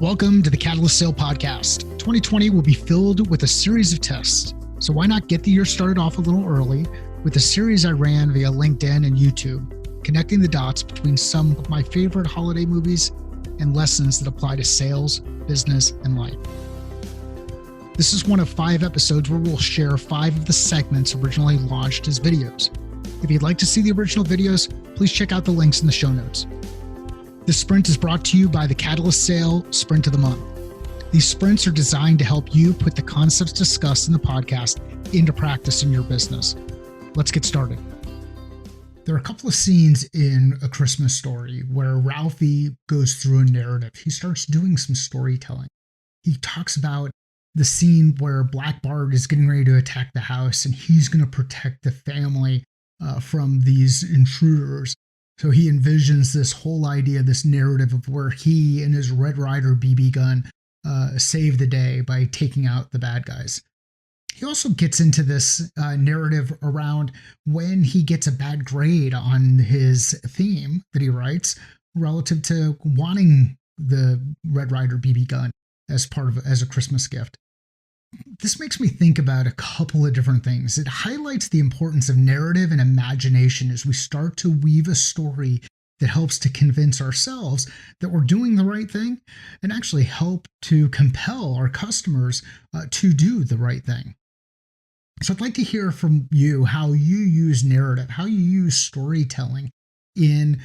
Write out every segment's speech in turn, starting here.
Welcome to the Catalyst Sale Podcast. 2020 will be filled with a series of tests. So why not get the year started off a little early with a series I ran via LinkedIn and YouTube, connecting the dots between some of my favorite holiday movies and lessons that apply to sales, business, and life. This is one of 5 episodes where we'll share 5 of the segments originally launched as videos. If you'd like to see the original videos, please check out the links in the show notes. This sprint is brought to you by the Catalyst Sale Sprint of the Month. These sprints are designed to help you put the concepts discussed in the podcast into practice in your business. Let's get started. There are a couple of scenes in A Christmas Story where Ralphie goes through a narrative. He starts doing some storytelling. He talks about the scene where Black Bart is getting ready to attack the house and he's going to protect the family from these intruders. So he envisions this whole idea, this narrative of where he and his Red Ryder BB gun save the day by taking out the bad guys. He also gets into this narrative around when he gets a bad grade on his theme that he writes relative to wanting the Red Ryder BB gun as a Christmas gift. This makes me think about a couple of different things. It highlights the importance of narrative and imagination as we start to weave a story that helps to convince ourselves that we're doing the right thing and actually help to compel our customers to do the right thing. So I'd like to hear from you how you use narrative, how you use storytelling in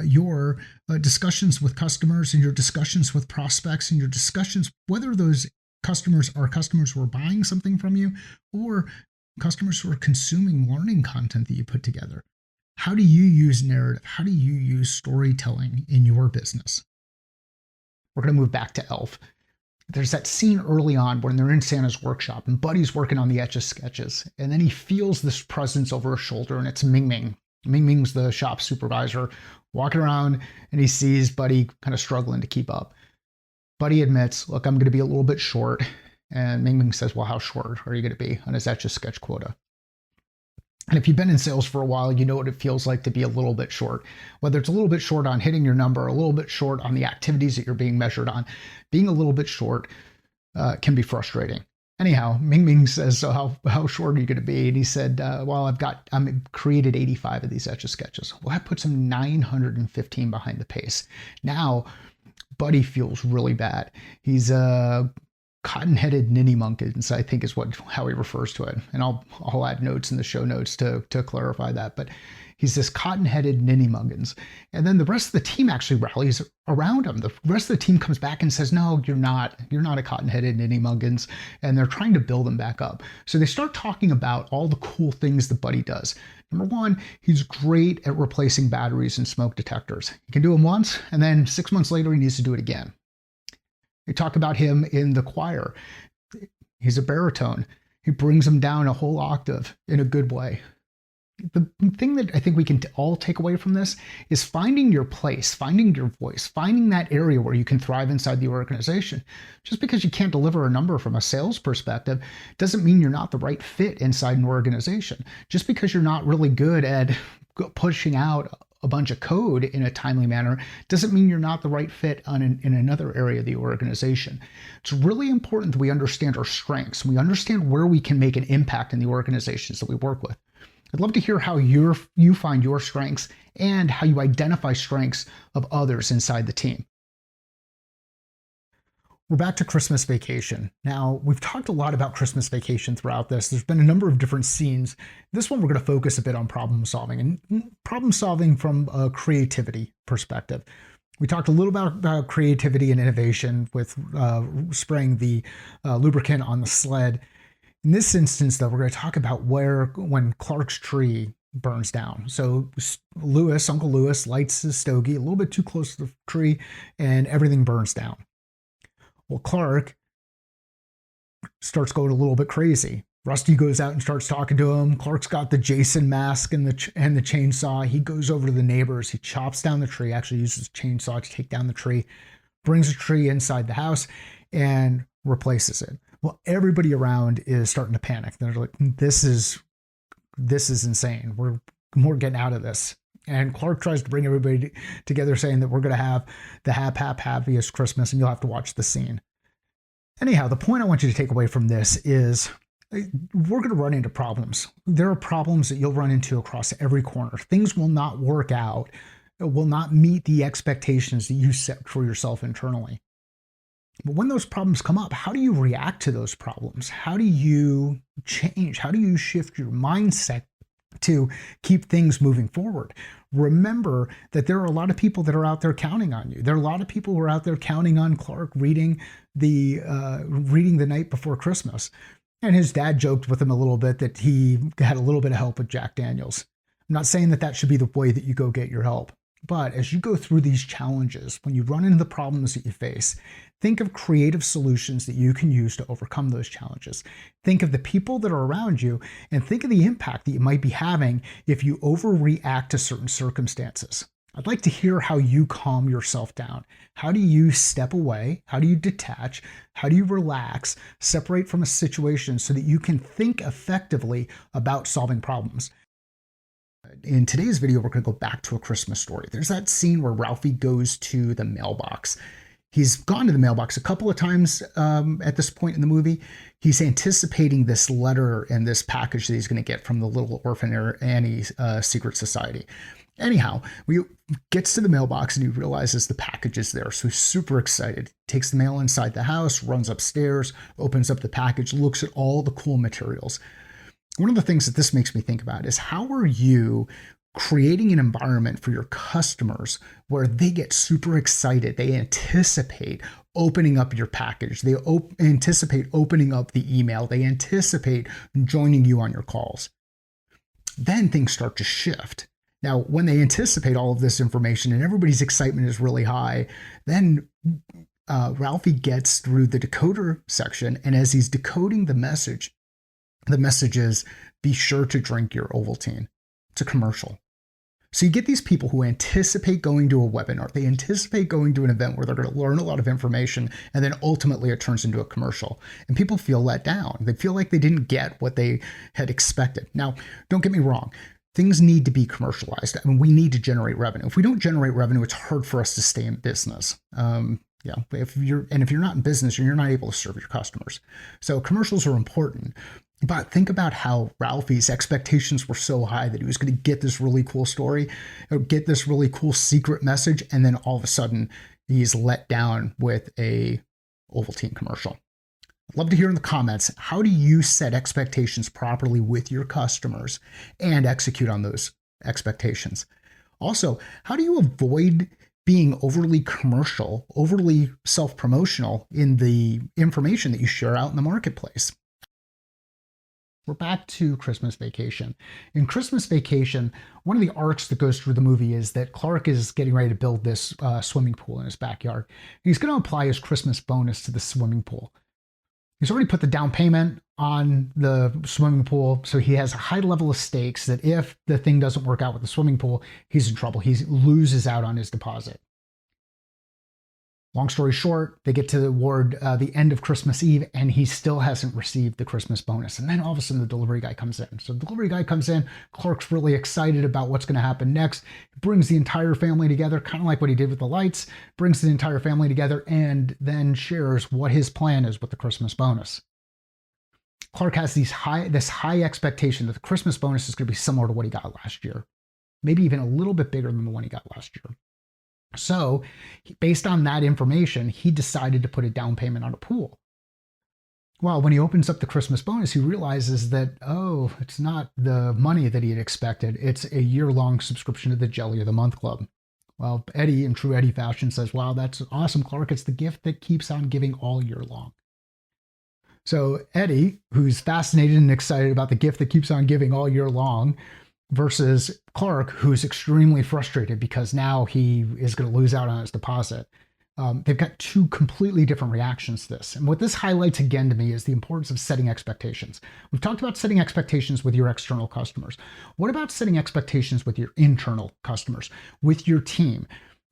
your discussions with customers and your discussions with prospects and your discussions, whether those customers are customers who are buying something from you or customers who are consuming learning content that you put together. How do you use narrative? How do you use storytelling in your business? We're going to move back to Elf. There's that scene early on when they're in Santa's workshop and Buddy's working on the Etch-a-Sketches. And then he feels this presence over his shoulder and it's Ming Ming. Ming Ming's the shop supervisor walking around and he sees Buddy kind of struggling to keep up. Buddy admits, look, I'm going to be a little bit short. And Ming Ming says, well, how short are you going to be on his Etch-a-Sketch quota? And if you've been in sales for a while, you know what it feels like to be a little bit short. Whether it's a little bit short on hitting your number, a little bit short on the activities that you're being measured on, being a little bit short can be frustrating. Anyhow, Ming Ming says, so how short are you going to be? And he said, well, I'm created 85 of these Etch-a-Sketches. Well, that puts him 915 behind the pace. Now, Buddy feels really bad. He's a cotton-headed ninny munkins, I think is how he refers to it. And I'll add notes in the show notes to clarify that. But he's this cotton-headed ninny munkins. And then the rest of the team actually rallies around him. The rest of the team comes back and says, no, you're not a cotton-headed ninny munkins. And they're trying to build him back up. So they start talking about all the cool things that Buddy does. Number one, he's great at replacing batteries and smoke detectors. He can do them once, and then 6 months later, he needs to do it again. They talk about him in the choir. He's a baritone. He brings them down a whole octave in a good way. The thing that I think we can all take away from this is finding your place, finding your voice, finding that area where you can thrive inside the organization. Just because you can't deliver a number from a sales perspective doesn't mean you're not the right fit inside an organization. Just because you're not really good at pushing out a bunch of code in a timely manner doesn't mean you're not the right fit in another area of the organization. It's really important that we understand our strengths. We understand where we can make an impact in the organizations that we work with. I'd love to hear how you find your strengths and how you identify strengths of others inside the team. We're back to Christmas Vacation. Now, we've talked a lot about Christmas Vacation throughout this. There's been a number of different scenes. This one, we're going to focus a bit on problem solving and problem solving from a creativity perspective. We talked a little about creativity and innovation with spraying the lubricant on the sled. In this instance, though, we're going to talk about when Clark's tree burns down. So Uncle Lewis lights his stogie a little bit too close to the tree and everything burns down. Well, Clark starts going a little bit crazy. Rusty goes out and starts talking to him. Clark's got the Jason mask and the chainsaw. He goes over to the neighbors. He chops down the tree, actually uses a chainsaw to take down the tree, brings the tree inside the house and replaces it. Well, everybody around is starting to panic. They're like, this is insane. We're getting out of this. And Clark tries to bring everybody together saying that we're going to have the happiest Christmas, and you'll have to watch the scene. Anyhow, the point I want you to take away from this is we're going to run into problems. There are problems that you'll run into across every corner. Things will not work out, will not meet the expectations that you set for yourself internally. But when those problems come up, how do you react to those problems? How do you change? How do you shift your mindset to keep things moving forward? Remember that there are a lot of people that are out there counting on you. There are a lot of people who are out there counting on Clark reading the night before Christmas. And his dad joked with him a little bit that he had a little bit of help with Jack Daniels. I'm not saying that should be the way that you go get your help. But as you go through these challenges, when you run into the problems that you face, think of creative solutions that you can use to overcome those challenges. Think of the people that are around you and think of the impact that you might be having if you overreact to certain circumstances. I'd like to hear how you calm yourself down. How do you step away? How do you detach? How do you relax, separate from a situation so that you can think effectively about solving problems? In today's video, we're going to go back to A Christmas Story. There's that scene where Ralphie goes to the mailbox. He's gone to the mailbox a couple of times at this point in the movie. He's anticipating this letter and this package that he's going to get from the little orphan Annie's secret society. Anyhow, he gets to the mailbox and he realizes the package is there. So he's super excited. Takes the mail inside the house, runs upstairs, opens up the package, looks at all the cool materials. One of the things that this makes me think about is how are you creating an environment for your customers where they get super excited. They anticipate opening up your package. They anticipate opening up the email. They anticipate joining you on your calls. Then things start to shift. Now, when they anticipate all of this information and everybody's excitement is really high, then Ralphie gets through the decoder section. And as he's decoding the message is, be sure to drink your Ovaltine. It's a commercial. So you get these people who anticipate going to a webinar. They anticipate going to an event where they're going to learn a lot of information, and then ultimately it turns into a commercial. And people feel let down. They feel like they didn't get what they had expected. Now, don't get me wrong. Things need to be commercialized. I mean, we need to generate revenue. If we don't generate revenue, it's hard for us to stay in business. If you're not in business, you're not able to serve your customers. So commercials are important. But think about how Ralphie's expectations were so high that he was going to get this really cool story, or get this really cool secret message, and then all of a sudden he's let down with a Ovaltine commercial. I'd love to hear in the comments, how do you set expectations properly with your customers and execute on those expectations? Also, how do you avoid being overly commercial, overly self-promotional in the information that you share out in the marketplace? We're back to Christmas Vacation. In Christmas Vacation, one of the arcs that goes through the movie is that Clark is getting ready to build this swimming pool in his backyard. He's going to apply his Christmas bonus to the swimming pool. He's already put the down payment on the swimming pool, so he has a high level of stakes that if the thing doesn't work out with the swimming pool, he's in trouble. He loses out on his deposit. Long story short, they get toward the end of Christmas Eve, and he still hasn't received the Christmas bonus. And then all of a sudden, the delivery guy comes in. So the delivery guy comes in. Clark's really excited about what's going to happen next. He brings the entire family together, kind of like what he did with the lights, brings the entire family together, and then shares what his plan is with the Christmas bonus. Clark has this high expectation that the Christmas bonus is going to be similar to what he got last year, maybe even a little bit bigger than the one he got last year. So based on that information, he decided to put a down payment on a pool. Well, when he opens up the Christmas bonus, he realizes that, it's not the money that he had expected. It's a year-long subscription to the Jelly of the Month Club. Well, Eddie, in true Eddie fashion, says, wow, that's awesome, Clark. It's the gift that keeps on giving all year long. So Eddie, who's fascinated and excited about the gift that keeps on giving all year long, versus Clark, who's extremely frustrated because now he is going to lose out on his deposit. They've got two completely different reactions to this. And what this highlights again to me is the importance of setting expectations. We've talked about setting expectations with your external customers. What about setting expectations with your internal customers, with your team?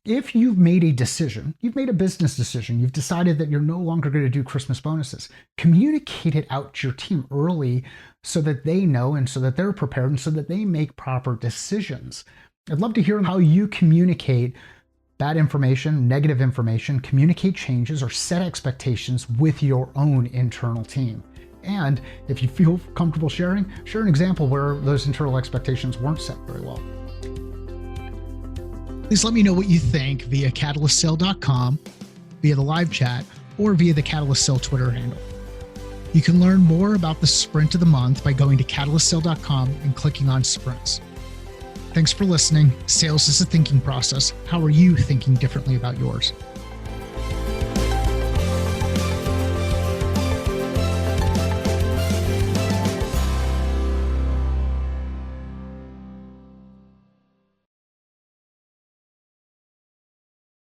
If you've made a decision, you've made a business decision, you've decided that you're no longer going to do Christmas bonuses, communicate it out to your team early so that they know and so that they're prepared and so that they make proper decisions. I'd love to hear how you communicate bad information, negative information, communicate changes, or set expectations with your own internal team. And if you feel comfortable sharing, share an example where those internal expectations weren't set very well. Please let me know what you think via catalystsale.com, via the live chat, or via the Catalyst Sale Twitter handle. You can learn more about the sprint of the month by going to catalystsale.com and clicking on sprints. Thanks for listening. Sales is a thinking process. How are you thinking differently about yours?